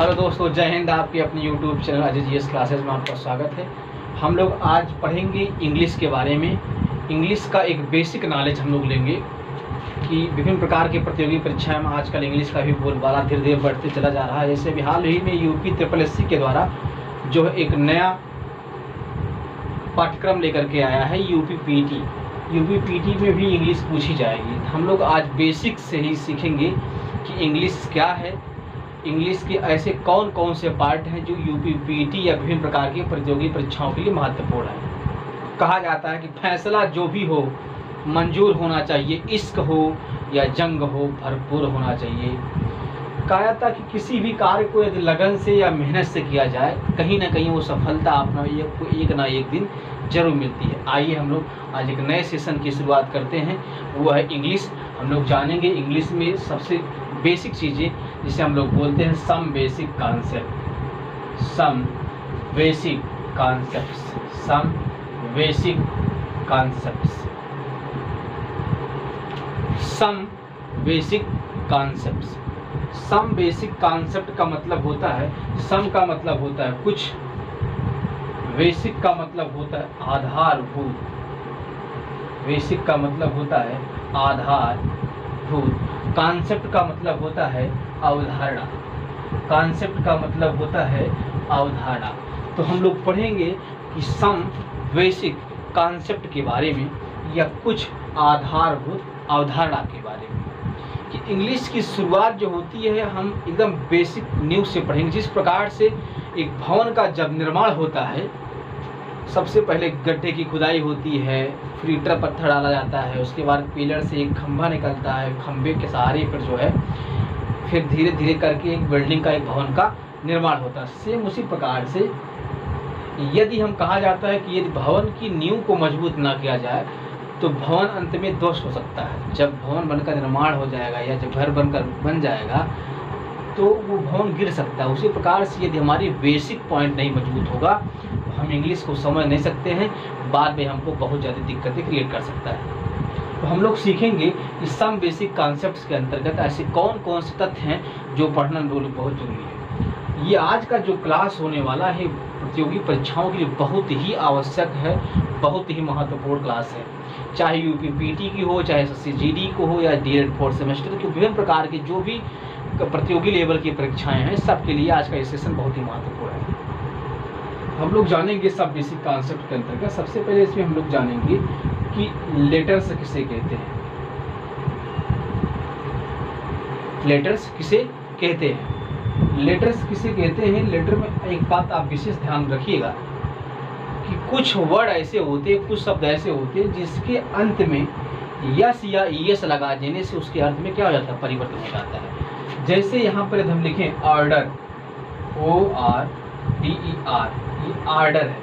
Hello दोस्तों, जय हिंद। आपके अपने YouTube channel Ajay GS classes में आपका स्वागत है। हम लोग आज पढ़ेंगे इंग्लिश के बारे में। इंग्लिश का एक बेसिक नॉलेज हम लोग लेंगे कि विभिन्न प्रकार की प्रतियोगी परीक्षाएं में आजकल इंग्लिश का भी बोलबाला धीरे धीरे बढ़ते चला जा रहा है। जैसे अभी हाल ही में UP-SSC के द्वारा जो है एक नया पाठ्यक्रम लेकर के आया है UP-PT। UP-PT में भी इंग्लिश पूछी जाएगी। हम लोग आज बेसिक से ही सीखेंगे कि इंग्लिश क्या है, इंग्लिश के ऐसे कौन कौन से पार्ट हैं जो UP-PT या विभिन्न प्रकार की प्रतियोगी परीक्षाओं के लिए महत्वपूर्ण है। कहा जाता है कि फैसला जो भी हो मंजूर होना चाहिए, इश्क हो या जंग हो भरपूर होना चाहिए। कहा जाता है कि किसी भी कार्य को यदि लगन से या मेहनत से किया जाए, कहीं ना कहीं वो सफलता अपना एक ना एक दिन जरूर मिलती है। आइए हम लोग आज एक नए सेशन की शुरुआत करते हैं, वो है इंग्लिश। हम लोग जानेंगे इंग्लिश में सबसे बेसिक चीज़ें जिसे हम लोग बोलते हैं some basic concept. Some basic concepts, some basic concepts, some basic concepts. Some basic concept का मतलब होता है, सम का मतलब होता है कुछ, बेसिक का मतलब होता है आधारभूत, बेसिक का मतलब होता है आधारभूत, कॉन्सेप्ट का मतलब होता है अवधारणा, कॉन्सेप्ट का मतलब होता है अवधारणा। तो हम लोग पढ़ेंगे कि सम बेसिक कॉन्सेप्ट के बारे में या कुछ आधारभूत अवधारणा के बारे में कि इंग्लिश की शुरुआत जो होती है हम एकदम बेसिक न्यूज़ से पढ़ेंगे। जिस प्रकार से एक भवन का जब निर्माण होता है, सबसे पहले गड्ढे की खुदाई होती है, फिर ईंटा पत्थर डाला जाता है, उसके बाद पिलर से एक खंभा निकलता है, खंभे के सहारे पर जो है फिर धीरे धीरे करके एक बिल्डिंग का, एक भवन का निर्माण होता है। सेम उसी प्रकार से यदि हम कहा जाता है कि यदि भवन की नींव को मजबूत ना किया जाए तो भवन अंत में ध्वस्त हो सकता है। जब भवन बनकर निर्माण हो जाएगा या जब घर बनकर बन जाएगा तो वो भवन गिर सकता है। उसी प्रकार से यदि हमारी बेसिक पॉइंट नहीं मजबूत होगा तो हम इंग्लिश को समझ नहीं सकते हैं, बाद में हमको बहुत ज़्यादा दिक्कतें क्रिएट कर सकता है। तो हम लोग सीखेंगे कि सम बेसिक कॉन्सेप्ट्स के अंतर्गत ऐसे कौन कौन से तथ्य हैं जो पढ़ना बहुत जरूरी है। ये आज का जो क्लास होने वाला है प्रतियोगी परीक्षाओं के लिए बहुत ही आवश्यक है, बहुत ही महत्वपूर्ण क्लास है। चाहे UP-PT की हो, चाहे SSC-GD को हो या D.ED 4th सेमेस्टर की, विभिन्न प्रकार की जो भी प्रतियोगी लेवल की परीक्षाएं हैं, सबके लिए आज का ये सेशन बहुत ही महत्वपूर्ण है। हम लोग जानेंगे सब बेसिक कॉन्सेप्ट के अंतर्गत। सबसे पहले इसमें हम लोग जानेंगे कि लेटर्स किसे कहते हैं। लेटर्स किसे कहते हैं, लेटर्स किसे कहते हैं। लेटर में एक बात आप विशेष ध्यान रखिएगा कि कुछ वर्ड ऐसे होते हैं, कुछ शब्द ऐसे होते हैं जिसके अंत में यस या ईएस लगा देने से उसके अर्थ में क्या हो जाता है, परिवर्तन हो जाता है। जैसे यहाँ पर हम लिखें ऑर्डर, ORDER, ये ऑर्डर है।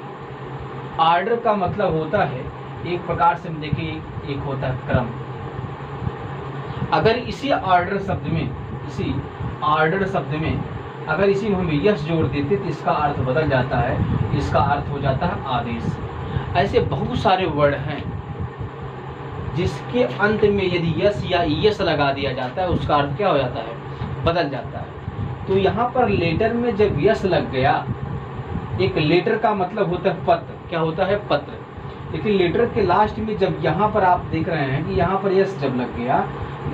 ऑर्डर का मतलब होता है एक प्रकार से हम देखें एक होता है क्रम। अगर इसी ऑर्डर शब्द में, इसी ऑर्डर शब्द में अगर इसी में हम यस जोड़ देते तो इसका अर्थ बदल जाता है, इसका अर्थ हो जाता है आदेश। ऐसे बहुत सारे वर्ड हैं जिसके अंत में यदि यस या ईएस लगा दिया जाता है उसका अर्थ क्या हो जाता है, बदल जाता है। तो यहाँ पर लेटर में जब यस लग गया, एक लेटर का मतलब होता है पत्र, क्या होता है, पत्र। लेकिन लेटर के लास्ट में जब यहाँ पर आप देख रहे हैं कि यहाँ पर यस जब लग गया,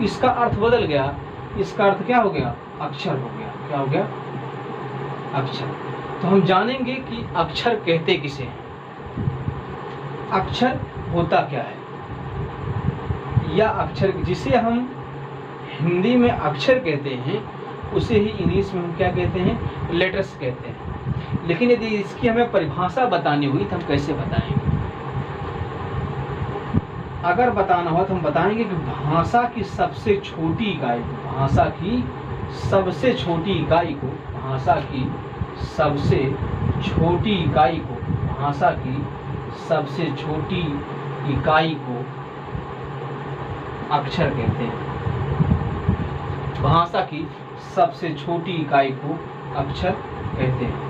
इसका अर्थ बदल गया, इसका अर्थ क्या हो गया, अक्षर हो गया। क्या हो गया, अक्षर। तो हम जानेंगे कि अक्षर कहते किसे हैं, अक्षर होता क्या है, या अक्षर जिसे हम हिंदी में अक्षर कहते हैं उसे ही इंग्लिश में हम क्या कहते हैं, लेटर्स कहते हैं। लेकिन यदि इसकी हमें परिभाषा बतानी हुई तो हम कैसे बताएंगे। अगर बताना हो तो हम बताएंगे कि भाषा की सबसे छोटी इकाई को, भाषा की सबसे छोटी इकाई को, भाषा की सबसे छोटी इकाई को, भाषा की सबसे छोटी इकाई को अक्षर कहते हैं। भाषा की सबसे छोटी इकाई को अक्षर कहते हैं।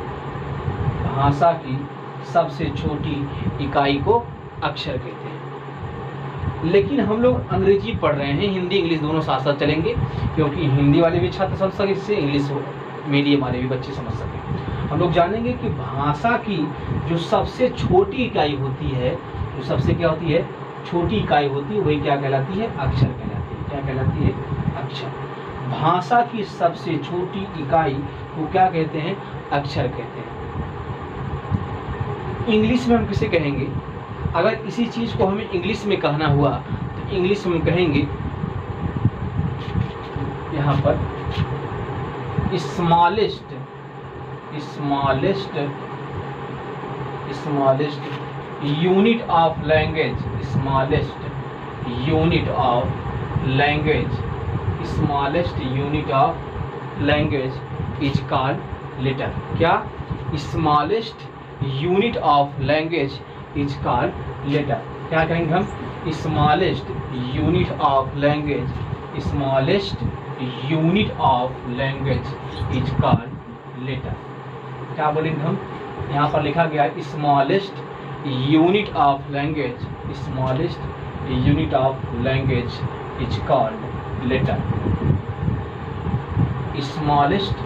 भाषा की सबसे छोटी इकाई को अक्षर कहते हैं। लेकिन हम लोग अंग्रेजी पढ़ रहे हैं, हिंदी इंग्लिश दोनों साथ साथ चलेंगे, क्योंकि हिंदी वाले भी छात्र समझ सके इससे, इंग्लिश मीडियम वाले भी बच्चे समझ सकें। हम लोग जानेंगे कि भाषा की जो सबसे छोटी इकाई होती है, जो सबसे क्या होती है, छोटी इकाई होती है, वही क्या कहलाती है, अक्षर कहलाती है। क्या कहलाती है, अक्षर। भाषा की सबसे छोटी इकाई को क्या कहते हैं, अक्षर कहते हैं। इंग्लिश में हम किसे कहेंगे, अगर इसी चीज को हमें इंग्लिश में कहना हुआ तो इंग्लिश में हम कहेंगे यहाँ पर smallest unit of language, smallest unit of language, smallest unit of language is called letter. क्या, smallest unit of language is called letter. क्या कहेंगे हम, smallest unit of language, smallest unit of language is called letter. क्या बोलेंगे हम, यहाँ पर लिखा गया है smallest unit of language, smallest unit of language is called letter. Smallest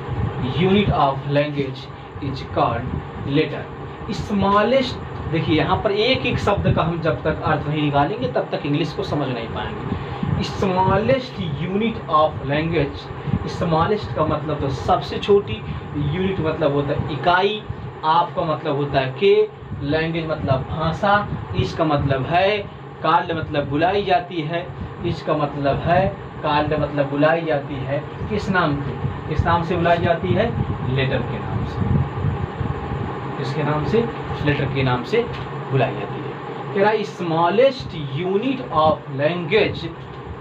unit of language is called letter. Smallest, देखिए यहाँ पर एक एक शब्द का हम जब तक अर्थ नहीं निकालेंगे तब तक इंग्लिश को समझ नहीं पाएंगे। Smallest unit of language, smallest का मतलब तो सबसे छोटी, यूनिट मतलब होता है इकाई, आपका मतलब होता है के, लैंग्वेज मतलब भाषा, इसका मतलब है, काल्ड मतलब बुलाई जाती है, इसका मतलब है, काल्ड मतलब बुलाई जाती है, किस नाम से, किस नाम से बुलाई जाती है, लेटर के नाम से। किसके नाम से, लेटर के नाम से बुलाई जाती है। कह रहा है smallest unit of language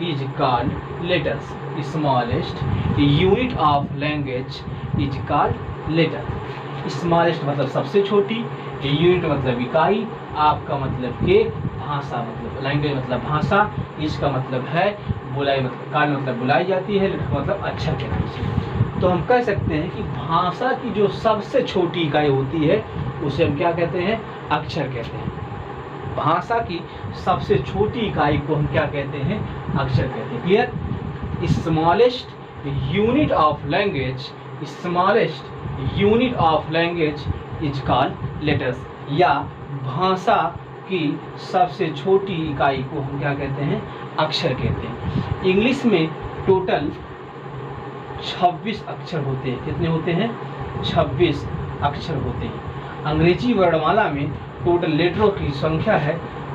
is called letters, smallest unit of language is called letter. Smallest मतलब सबसे छोटी, यूनिट मतलब इकाई, आपका मतलब के, भाषा मतलब लैंग्वेज मतलब भाषा, इसका मतलब है, बुलाई मतलब काल मतलब बुलाई जाती है, लेटर मतलब अक्षर के नाम से। तो हम कह सकते हैं कि भाषा की जो सबसे छोटी इकाई होती है उसे हम क्या कहते हैं, अक्षर कहते हैं। भाषा की सबसे छोटी इकाई को हम क्या कहते हैं, अक्षर कहते हैं। Clear. Smallest unit of language, smallest unit of language is called letters, या भाषा की सबसे छोटी इकाई को हम क्या कहते हैं, अक्षर कहते हैं। इंग्लिश में टोटल 26 अक्षर होते हैं। कितने होते हैं, 26 अक्षर होते हैं। अंग्रेजी वर्णमाला में टोटल लेटरों की संख्या है,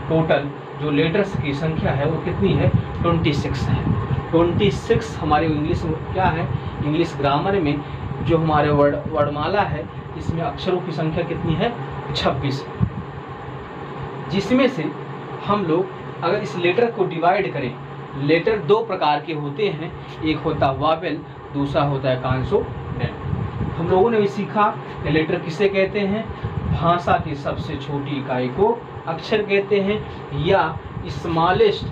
टोटल जो लेटर्स की संख्या है वो कितनी है, 26 है। 26 हमारे इंग्लिश में क्या है, इंग्लिश ग्रामर में जो हमारे वर्णमाला है इसमें अक्षरों की संख्या कितनी है, 26, जिसमें से हम लोग अगर इस लेटर को डिवाइड करें, लेटर दो प्रकार के होते हैं, एक होता है वावेल, दूसरा होता है कॉन्सोनेंट। हम लोगों ने भी सीखा कि लेटर किसे कहते हैं, भाषा की सबसे छोटी इकाई को अक्षर कहते हैं, या smallest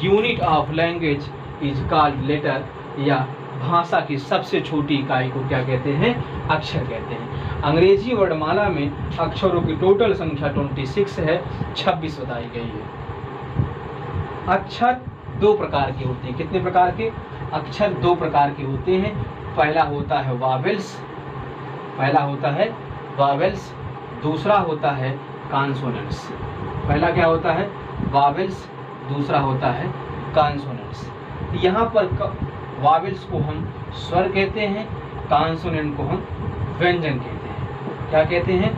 unit of language is called letter, या भाषा की सबसे छोटी इकाई को क्या कहते हैं, अक्षर कहते हैं। अंग्रेजी वर्णमाला में अक्षरों की टोटल संख्या 26 है, 26 बताई गई है। अक्षर दो प्रकार के होते हैं। कितने प्रकार के, अक्षर दो प्रकार के होते हैं। पहला होता है वावेल्स, पहला होता है वावेल्स, दूसरा होता है कॉन्सोनेंट्स। पहला क्या होता है, वावेल्स, दूसरा होता है कॉन्सोनेंट्स। यहाँ पर वावेल्स को हम स्वर कहते हैं, कॉन्सोनेंट को हम व्यंजन कहते हैं। क्या कहते हैं,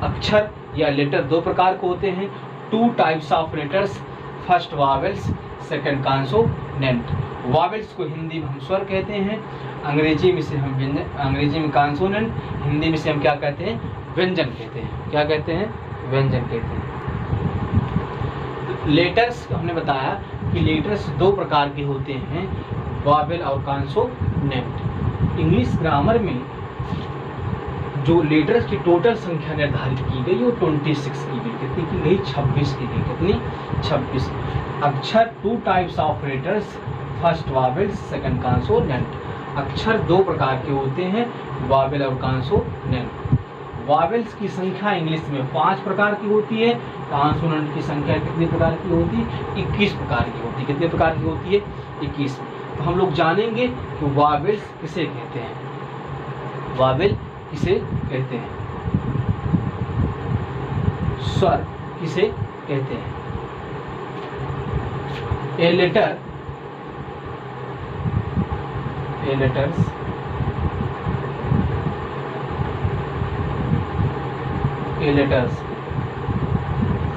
अक्षर या लेटर दो प्रकार के होते हैं, 2 types of letters, first vowels, second consonant. Vowels को हिंदी में हम स्वर कहते हैं, अंग्रेजी में से हम व्यंजन, अंग्रेजी में कॉन्सोनेंट, हिंदी में से हम क्या कहते हैं, व्यंजन कहते हैं। क्या कहते हैं, व्यंजन कहते हैं। लेटर्स हमने बताया कि लेटर्स दो प्रकार के होते हैं, वावेल और कॉन्सोनेंट। इंग्लिश ग्रामर में जो लेटर्स की टोटल संख्या निर्धारित की गई वो 26 की गई। कितनी की गई, 26 की गई। कितनी, 26 अक्षर। 2 types of letters, first vowels, second consonant. अक्षर दो प्रकार के होते हैं, वावेल और कॉन्सोनेंट। वावेल्स की संख्या इंग्लिश में 5 प्रकार की होती है, कॉन्सोनेंट की संख्या कितने प्रकार की होती है, 21 प्रकार की होती है। कितने प्रकार की होती है, 21। तो हम लोग जानेंगे कि वावेल्स किसे कहते हैं। वावेल किसे कहते हैं? स्वर किसे कहते हैं? A letters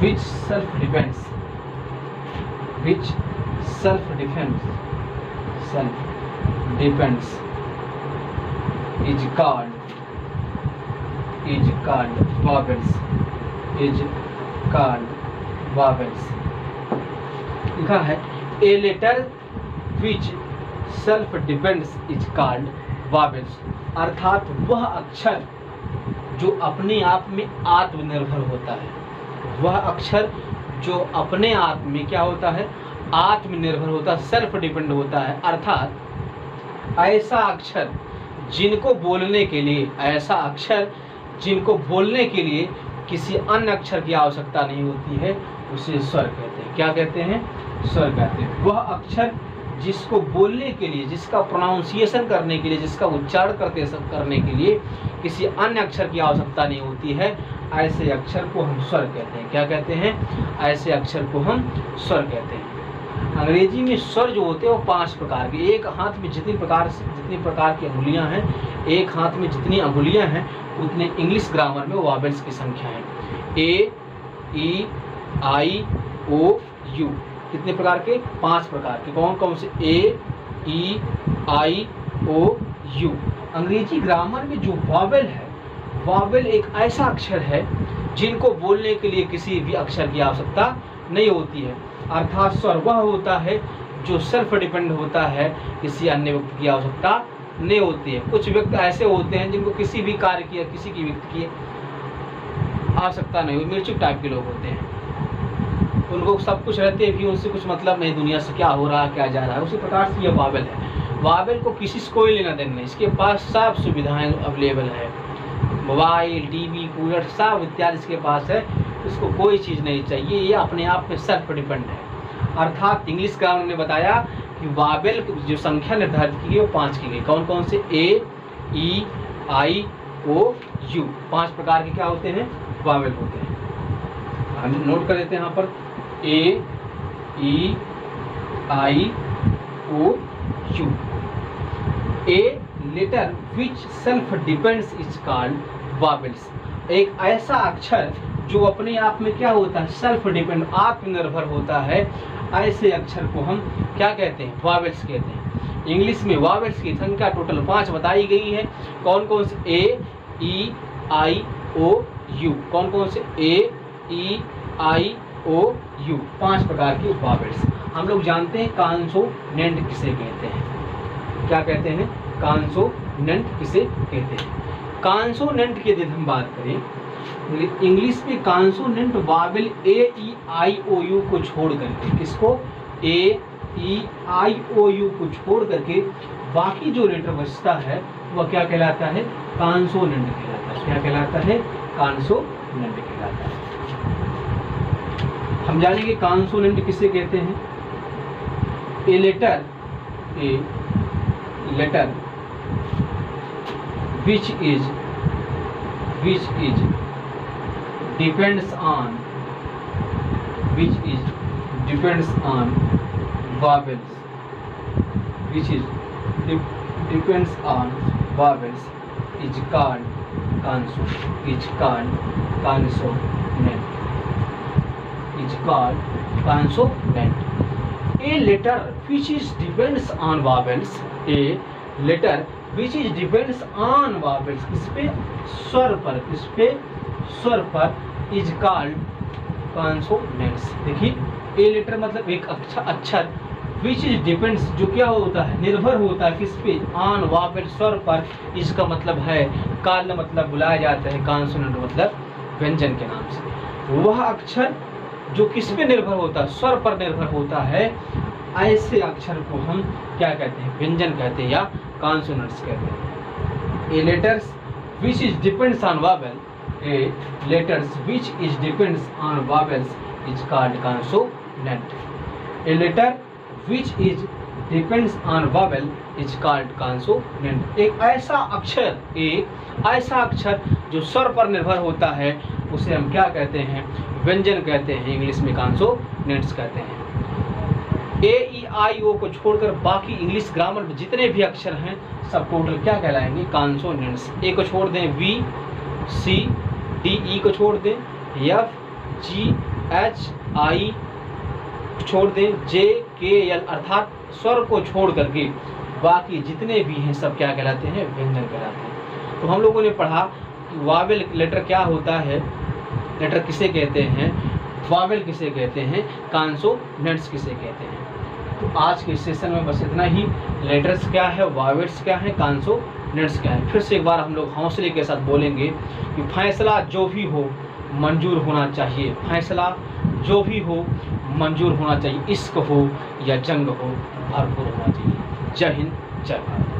which self defense is called vowels लिखा है। A letter which self depends is called vowels, अर्थात वह अक्षर जो अपने आप में आत्मनिर्भर होता है, वह अक्षर जो अपने आप में क्या होता है? आत्मनिर्भर होता है, सेल्फ डिपेंड होता है। अर्थात ऐसा अक्षर जिनको बोलने के लिए किसी अन्य अक्षर की आवश्यकता नहीं होती है, उसे स्वर कहते हैं। क्या कहते हैं? स्वर कहते हैं। वह अक्षर जिसको बोलने के लिए, जिसका प्रोनाउंसिएशन करने के लिए, जिसका उच्चारण करने के लिए किसी अन्य अक्षर की आवश्यकता नहीं होती है, ऐसे अक्षर को हम स्वर कहते हैं। क्या कहते हैं? ऐसे अक्षर को हम स्वर कहते हैं। अंग्रेजी में स्वर जो होते हैं वो 5 प्रकार के, एक हाथ में जितनी प्रकार की अंगुलियां हैं, एक हाथ में जितनी अंगुलियां हैं, उतने इंग्लिश ग्रामर में वॉवेल्स की संख्या है। ए, ई, आई, ओ, यू, कितने प्रकार के? 5 प्रकार के। कौन कौन से? ए, ई, आई, ओ, यू। अंग्रेजी ग्रामर में जो वॉवेल है, वॉवेल एक ऐसा अक्षर है जिनको बोलने के लिए किसी भी अक्षर की आवश्यकता नहीं होती है। अर्थात स्वर वह होता है जो सेल्फ डिपेंड होता है, किसी अन्य व्यक्ति की आवश्यकता नहीं होती है। कुछ व्यक्ति ऐसे होते हैं जिनको किसी भी कार्य की या किसी की व्यक्ति की आवश्यकता नहीं होती, मिर्चुक टाइप के लोग होते हैं। उनको सब कुछ रहते हैं भी, उनसे कुछ मतलब नहीं दुनिया से क्या हो रहा है, क्या जा रहा है। उसी प्रकार से यह वावेल है। वावेल को किसी से कोई लेना देना नहीं, इसके पास सब सुविधाएं अवेलेबल है, मोबाइल, टीवी, कूलर सब इत्यादि इसके पास है। इसको कोई चीज़ नहीं चाहिए, ये अपने आप में सेल्फ डिपेंड है। अर्थात इंग्लिश ग्रामर ने बताया कि वावेल जो संख्या निर्धारित की गई वो 5 की गई। कौन कौन से? ए, ई, आई, ओ, यू। 5 प्रकार के क्या होते हैं? वावेल होते हैं। हम नोट कर देते हैं यहाँ पर। A, E, I, O, U. A letter which self depends is called vowels, एक ऐसा अक्षर जो अपने आप में क्या होता है? सेल्फ डिपेंड, आत्मनिर्भर होता है। ऐसे अक्षर को हम क्या कहते हैं? वावेल्स कहते हैं। इंग्लिश में वावेल्स की संख्या टोटल 5 बताई गई है। कौन कौन से? ए, ई, आई, ओ, यू। कौन कौन से? ए, ई, आई, ओ, यू। 5 प्रकार की वावेल्स। हम लोग जानते हैं कॉन्सोनेंट किसे कहते हैं। क्या कहते हैं? कॉन्सोनेंट किसे कहते हैं? कॉन्सोनेंट की यदि हम बात करें, इंग्लिश में consonant vowel A, E, I, O, U को छोड़ करके, किसको? ए, ई, आई, ओ, यू को छोड़ करके बाकी जो लेटर बचता है वह क्या कहलाता है? कॉन्सोनेंट कहलाता है। क्या कहलाता है? कॉन्सोनेंट कहलाता है। हम जानेंगे कॉन्सोनेंट किसे कहते हैं। A letter which is depends on vowels, depends on vowels is called consonant. A letter which is depends on vowels, a letter which is depends on vowels, किस पे? स्वर पर। किस पे? स्वर पर। is called consonants। देखिए, ए लेटर मतलब एक अक्षर which is depends, जो क्या होता है? निर्भर होता है किस पे? on vowel, स्वर पर। इसका मतलब है काल, मतलब बुलाया जाता है, consonant मतलब व्यंजन के नाम से। वह अक्षर जो किस पे निर्भर होता है? स्वर पर निर्भर होता है। ऐसे अक्षर को हम क्या कहते हैं? व्यंजन कहते हैं या कॉन्सोनेंट्स कहते हैं। A letters which is depends on vowel, a letters which is depends on vowels is called consonant. A letter which is depends on vowel is called consonant. एक ऐसा अक्षर जो स्वर पर निर्भर होता है उसे हम क्या कहते हैं, व्यंजन कहते हैं, इंग्लिश में कॉन्सोनेंट्स कहते हैं। ए ई आई ओ को छोड़कर बाकी इंग्लिश ग्रामर में जितने भी अक्षर हैं सब टोटल क्या कहलाएंगे, कॉन्सोनेंट्स। ए को छोड़ दें वी, सी, डी, ई को छोड़ दें एफ, जी, एच, आई छोड़ दें, जे, के, एल, अर्थात स्वर को छोड़ करके बाकी जितने भी हैं सब क्या कहलाते हैं, व्यंजन कहलाते हैं। तो हम लोगों ने पढ़ा वावेल लेटर क्या होता है, लेटर किसे कहते हैं, वावेल किसे कहते हैं, कॉन्सोनेंट्स किसे कहते हैं। तो आज के सेशन में बस इतना ही। लेटर्स क्या है, वावेल्स क्या है, कॉन्सोनेंट्स क्या है। फिर से एक बार हम लोग हौसले के साथ बोलेंगे कि फैसला जो भी हो मंजूर होना चाहिए, फैसला जो भी हो मंजूर होना चाहिए, इश्क हो या जंग हो भरपूर होना चाहिए। जय हिंद, जय भारत।